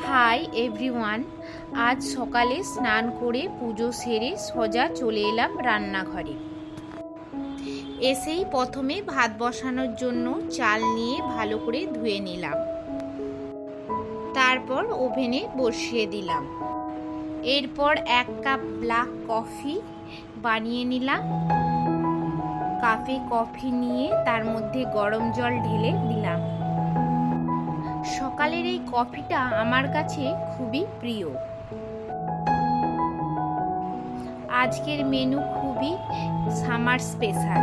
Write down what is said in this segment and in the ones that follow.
Hi everyone, আজ সকালে স্নান করে পুজো সেরে সোজা চলে এলাম রান্নাঘরে। এসেই প্রথমে ভাত বসানোর জন্য চাল নিয়ে ভালো করে ধুয়ে নিলাম, তারপর ওভেনে বসিয়ে দিলাম। এরপর 1 কাপ ব্ল্যাক কফি বানিয়ে নিলাম। কাপে কফি নিয়ে তার মধ্যে গরম জল ঢেলে দিলাম। সকালের এই কফিটা আমার কাছে খুবই প্রিয়। আজকের মেনু খুবই সামার স্পেশাল,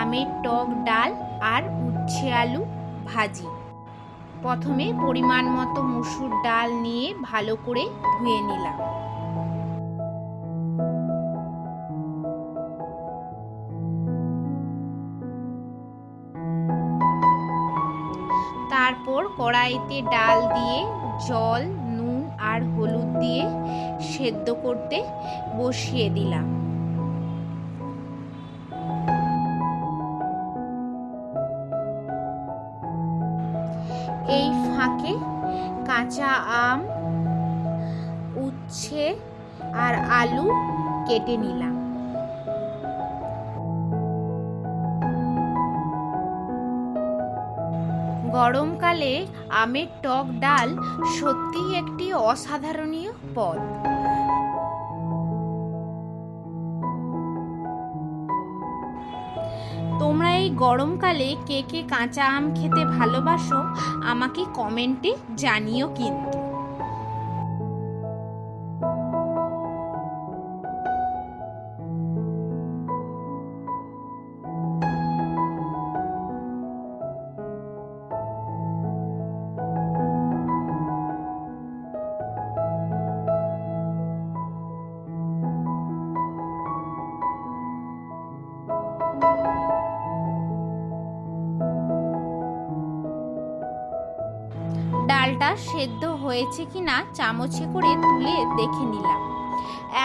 আমের টক ডাল আর উচ্ছে আলু ভাজি। প্রথমে পরিমাণ মতো মুসুর ডাল নিয়ে ভালো করে ধুয়ে নিলাম। তারপর কড়াইতে ডাল দিয়ে জল, নুন আর হলুদ দিয়ে সেদ্ধ করতে বসিয়ে দিলাম। এই ফাঁকে কাঁচা আম, উচ্ছে আর আলু কেটে নিলাম। গরমকালে আমের টক ডাল সত্যিই একটি অসাধারণীয় পদ। তোমরা এই গরমকালে কে কে কাঁচা আম খেতে ভালোবাসো আমাকে কমেন্টে জানিও কিন্তু। ডালটা সেদ্ধ হয়েছে কিনা চামচে করে তুলে দেখে নিলাম।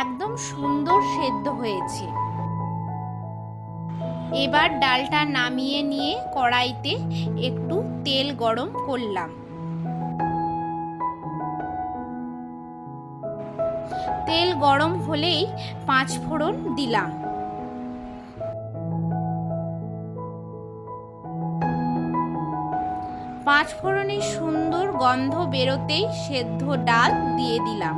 একদম সুন্দর সেদ্ধ হয়েছে। এবার ডালটা নামিয়ে নিয়ে কড়াইতে একটু তেল গরম করলাম। তেল গরম হলেই 5 ফোড়ন দিলাম। পাঁচ ফোড়নের সুন্দর গন্ধ বেরোতেই সেদ্ধ ডাল দিয়ে দিলাম।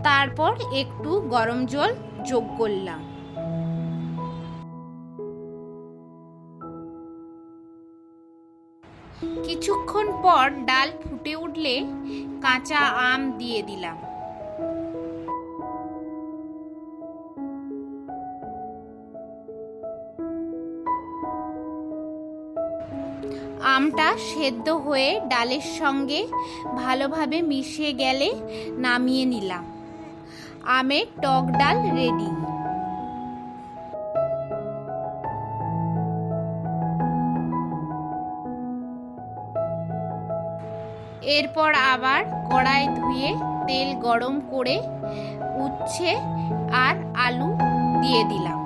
তারপর একটু গরম জল যোগ করলাম। কিছুক্ষণ পর ডাল ফুটে উঠলে কাঁচা আম দিয়ে দিলাম। আমটা সেদ্ধ হয়ে ডালের সঙ্গে ভালোভাবে মিশে গেলে নামিয়ে নিলাম। আমের টক ডাল রেডি। এরপর আবার কড়াই ধুয়ে তেল গরম করে উচ্ছে আর আলু দিয়ে দিলাম।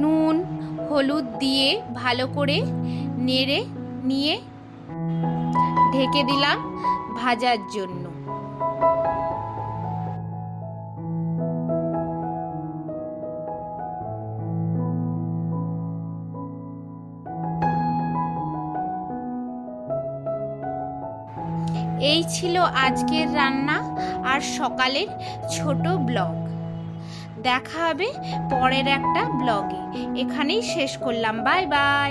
নুন হলুদ দিয়ে ভালো করে নেড়ে নিয়ে ঢেকে দিলাম ভাজার জন্য। এই ছিল আজকের রান্না আর সকালের ছোট ব্লগ। দেখা হবে পরের একটা ব্লগে। এখানেই শেষ করলাম। Bye bye.